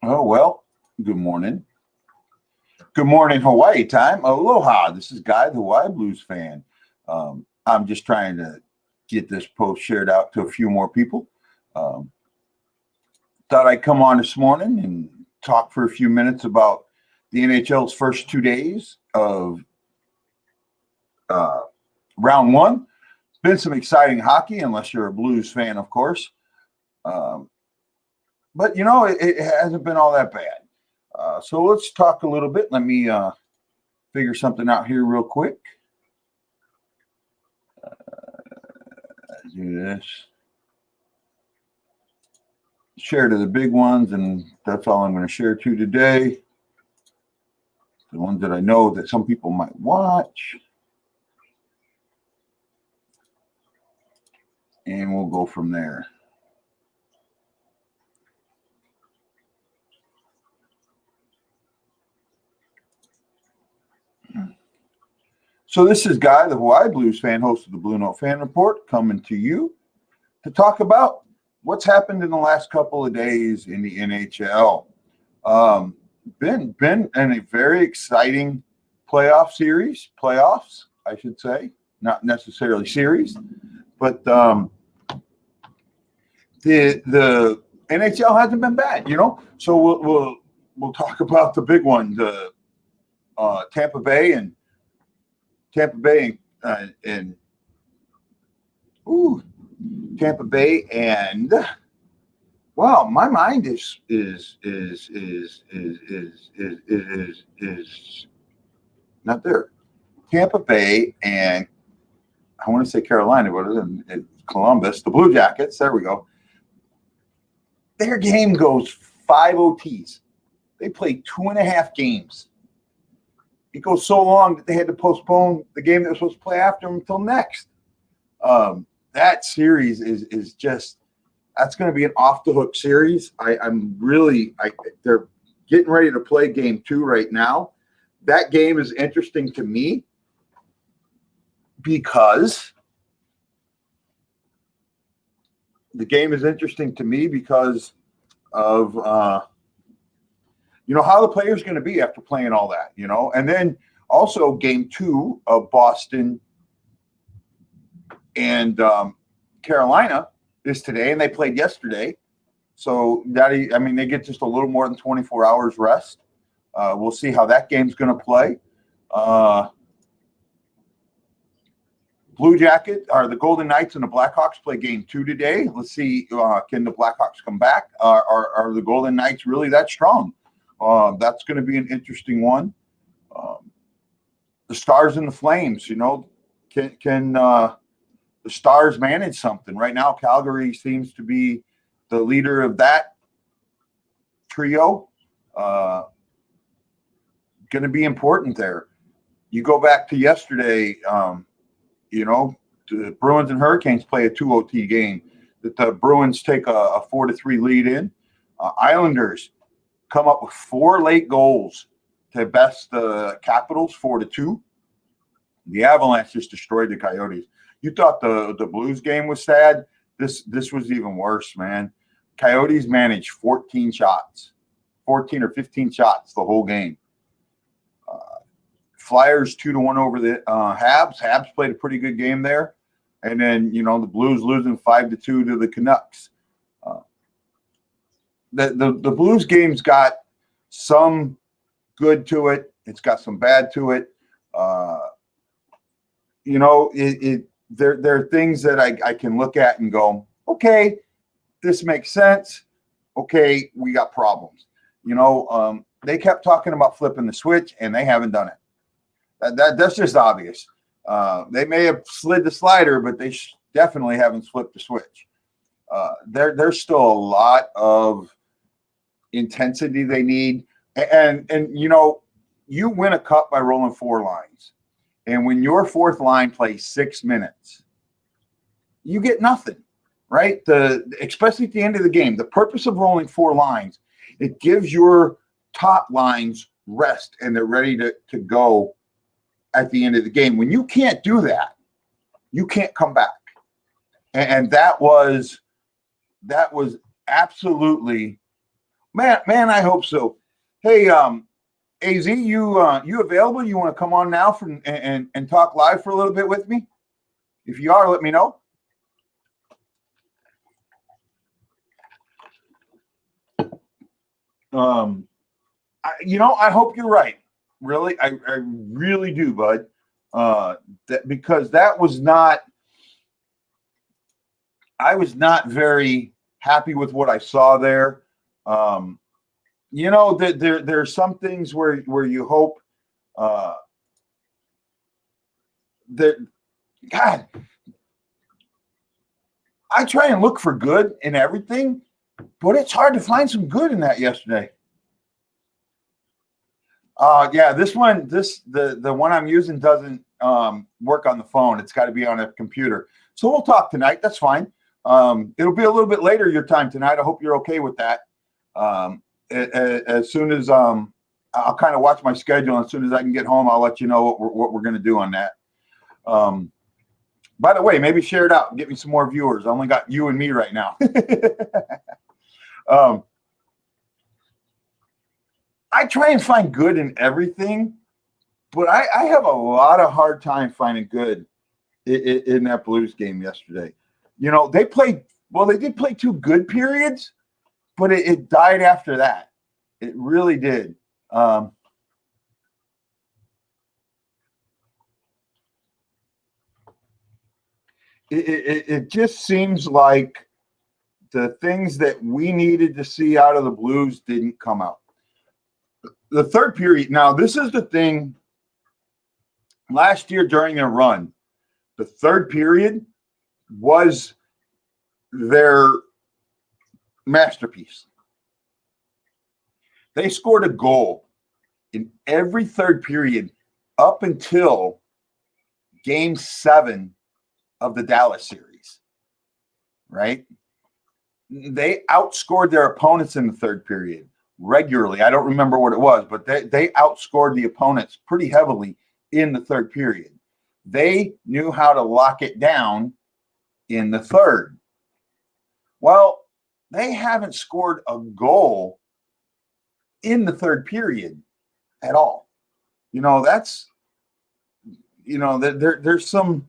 Oh, well, good morning. Good morning, Hawaii time. Aloha. This is Guy, the Hawaii Blues fan. I'm just trying to get this post shared out to a few more people. Um, Thought I'd come on this morning and talk for a few minutes about the NHL's first 2 days of round one. Been some exciting hockey, unless you're a Blues fan, of course. Um, but, it hasn't been all that bad. So let's talk a little bit. Let me figure something out here real quick. Do this. Share to the big ones, and that's all I'm going to share to today. The ones that I know that some people might watch. And we'll go from there. So this is Guy, the Hawaii Blues fan, host of the Blue Note Fan Report, coming to you to talk about what's happened in the last couple of days in the NHL. Been in a very exciting playoffs, I should say, not necessarily series, but the NHL hasn't been bad, So we'll talk about the big one, the Tampa Bay and Tampa Bay and wow, my mind is not there. Tampa Bay and I want to say Carolina, but it's Columbus, the Blue Jackets. There we go. Their game goes 5 OTs. They play 2.5 games. It goes so long that they had to postpone the game that was supposed to play after them until next. That series is just that's going to be an off the hook series. They're getting ready to play game 2 right now. That game is interesting to me because of how the player's going to be after playing all that, and then also game 2 of Boston and Carolina is today, and they played yesterday. So they get just a little more than 24 hours rest. We'll see how that game's going to play. Blue Jacket or the Golden Knights and the Blackhawks play game 2 today. Let's see, can the Blackhawks come back? Are the Golden Knights really that strong? That's going to be an interesting one. The Stars and the Flames, can the Stars manage something? Right now, Calgary seems to be the leader of that trio. Going to be important there. You go back to yesterday, the Bruins and Hurricanes play a 2 OT game. That the Bruins take a 4-3 lead in. Islanders come up with 4 late goals to best the Capitals 4-2. The Avalanche just destroyed the Coyotes. You thought the Blues game was sad. This was even worse, man. Coyotes managed 14 or 15 shots the whole game. Flyers 2-1 over the Habs. Habs played a pretty good game there. And then, the Blues losing 5-2 to the Canucks. The Blues game's got some good to it. It's got some bad to it. There are things that I can look at and go, okay, this makes sense. Okay, we got problems. They kept talking about flipping the switch, and they haven't done it. That's just obvious. They may have slid the slider, but they definitely haven't flipped the switch. There's still a lot of intensity they need. And you win a cup by rolling 4 lines. And when your 4th line plays 6 minutes, you get nothing, right? Especially at the end of the game, the purpose of rolling 4 lines, it gives your top lines rest and they're ready to go at the end of the game. When you can't do that, you can't come back. And that was absolutely Man, I hope so. Hey, Az, you available? You want to come on now and talk live for a little bit with me? If you are, let me know. I hope you're right. Really, I really do, bud. Because that was not. I was not very happy with what I saw there. There's some things where you hope that God. I try and look for good in everything, but it's hard to find some good in that yesterday. Yeah, the one I'm using doesn't work on the phone. It's got to be on a computer. So we'll talk tonight. That's fine. It'll be a little bit later your time tonight. I hope you're okay with that. As soon as I'll kind of watch my schedule. As soon as I can get home, I'll let you know what we're going to do on that. By the way, maybe share it out and get me some more viewers. I only got you and me right now. I try and find good in everything, but I have a lot of hard time finding good in that Blues game yesterday. They did play 2 good periods, but it died after that. It really did. It just seems like the things that we needed to see out of the Blues didn't come out. The third period, now this is the thing, last year during their run, the third period was their masterpiece. They scored a goal in every third period up until Game 7 of the Dallas series, right? They outscored their opponents in the third period regularly. I don't remember what it was, but they outscored the opponents pretty heavily in the third period. They knew how to lock it down in the third. Well, they haven't scored a goal in the third period at all. There's some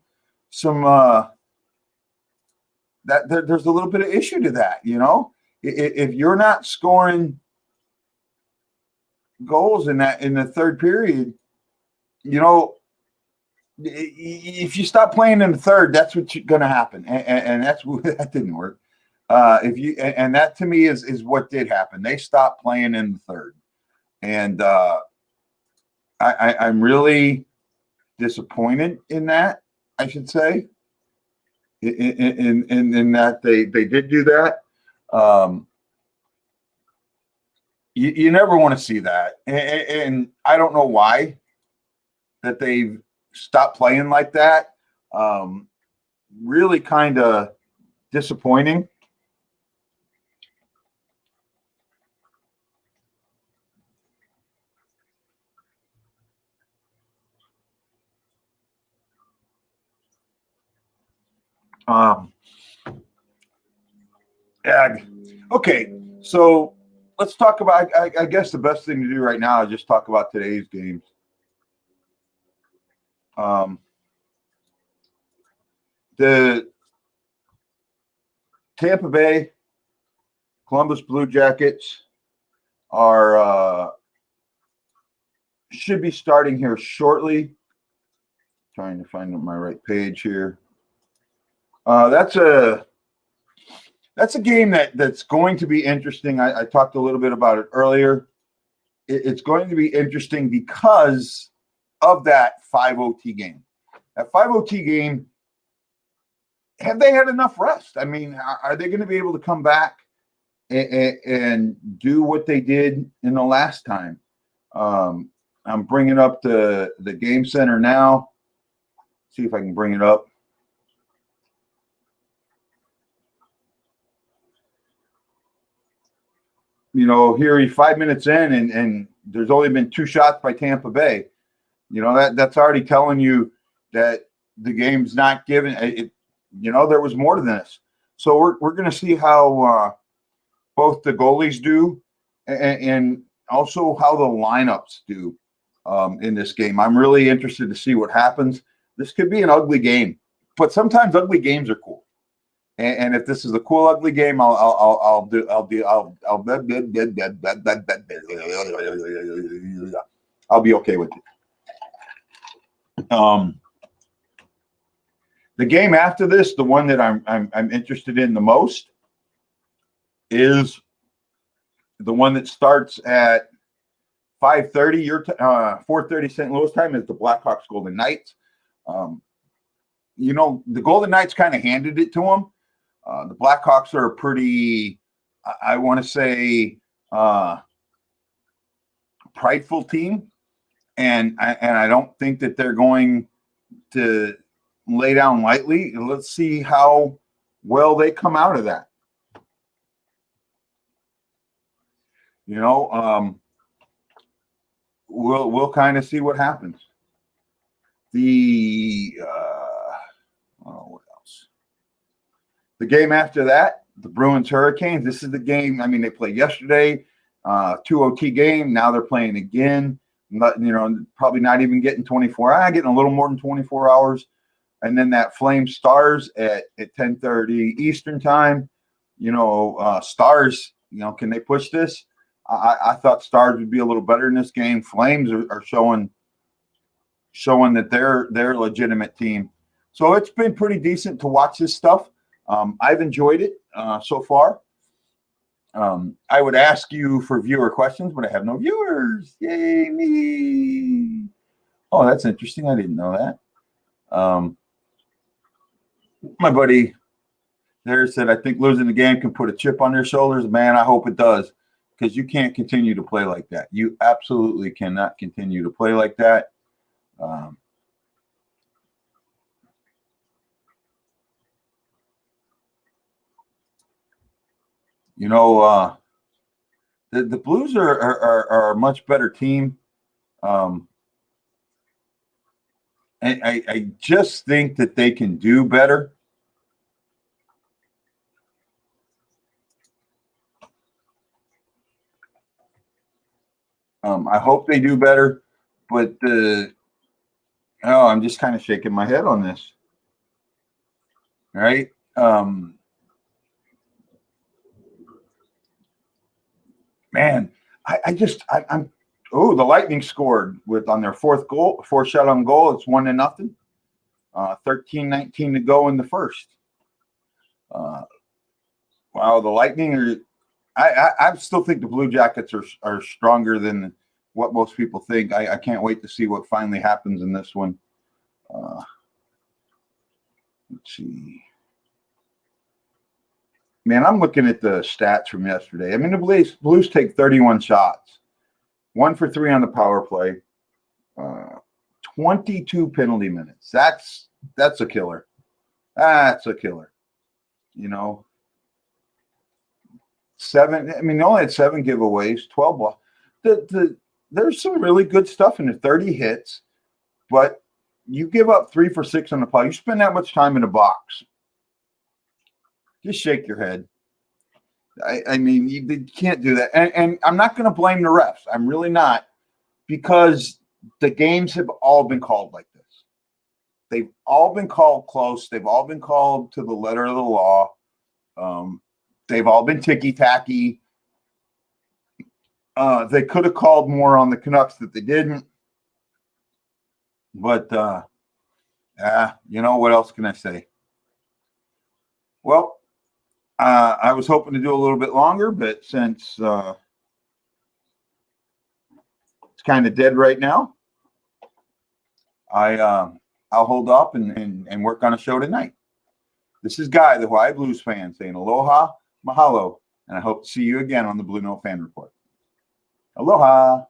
there's a little bit of issue to that. If you're not scoring goals in the third period, if you stop playing in the third, that's what's going to happen, and that didn't work. That to me is what did happen. They stopped playing in the third, and I'm really disappointed in that. I should say, in that they did do that. You never want to see that, and I don't know why that they've stopped playing like that. Really kind of disappointing. Yeah. Okay, so let's talk about. I guess the best thing to do right now is just talk about today's games. The Tampa Bay Columbus Blue Jackets are should be starting here shortly. Trying to find my right page here. That's a game that's going to be interesting. I talked a little bit about it earlier. It's going to be interesting because of that 5 OT game. That 5 OT game, have they had enough rest? I mean, are they going to be able to come back and do what they did in the last time? I'm bringing up the game center now. See if I can bring it up. Here he's 5 minutes in, and there's only been 2 shots by Tampa Bay. That's already telling you that the game's not given. There was more to this. So we're going to see how both the goalies do. and also how the lineups do in this game. I'm really interested to see what happens. This could be an ugly game, but sometimes ugly games are cool. And if this is a cool ugly game, I'll be okay with it. The game after this, the one that I'm interested in the most, is the one that starts at 5:30 your 4:30 St. Louis time, is the Blackhawks Golden Knights. The Golden Knights kind of handed it to them. The Blackhawks are a pretty, I want to say, prideful team, and I don't think that they're going to lay down lightly. Let's see how well they come out of that. We'll kind of see what happens. What else? The game after that, the Bruins Hurricanes. This is the game. I mean, they played yesterday, 2 OT game. Now they're playing again. Probably not even getting 24. Getting a little more than 24 hours. And then that Flames Stars at 10:30 Eastern time. Stars. Can they push this? I thought Stars would be a little better in this game. Flames are showing that they're a legitimate team. So it's been pretty decent to watch this stuff. I've enjoyed it so far. I would ask you for viewer questions, but I have no viewers. Yay, me. Oh, that's interesting. I didn't know that. My buddy there said, I think losing the game can put a chip on their shoulders. Man, I hope it does, because you can't continue to play like that. You absolutely cannot continue to play like that. The Blues are a much better team. And I just think that they can do better. I hope they do better, but I'm just kind of shaking my head on this. All right. Man, I'm the Lightning scored on their fourth shot on goal. It's 1-0. 13:19 to go in the first. Wow, the Lightning are. I still think the Blue Jackets are stronger than what most people think. I can't wait to see what finally happens in this one. Let's see. Man, I'm looking at the stats from yesterday. I mean, the Blues take 31 shots, 1 for 3 on the power play, 22 penalty minutes. That's a killer. That's a killer. 7. I mean, they only had 7 giveaways, 12 balls. There's some really good stuff in there. 30 hits, but you give up 3 for 6 on the play. You spend that much time in a box. Just shake your head. I mean, you can't do that. And I'm not going to blame the refs. I'm really not, because the games have all been called like this. They've all been called close. They've all been called to the letter of the law. They've all been ticky-tacky. They could have called more on the Canucks that they didn't. But, what else can I say? Well, I was hoping to do a little bit longer, but since it's kind of dead right now, I'll hold up and work on a show tonight. This is Guy, the Hawaii Blues fan, saying aloha, mahalo, and I hope to see you again on the Blue Note Fan Report. Aloha.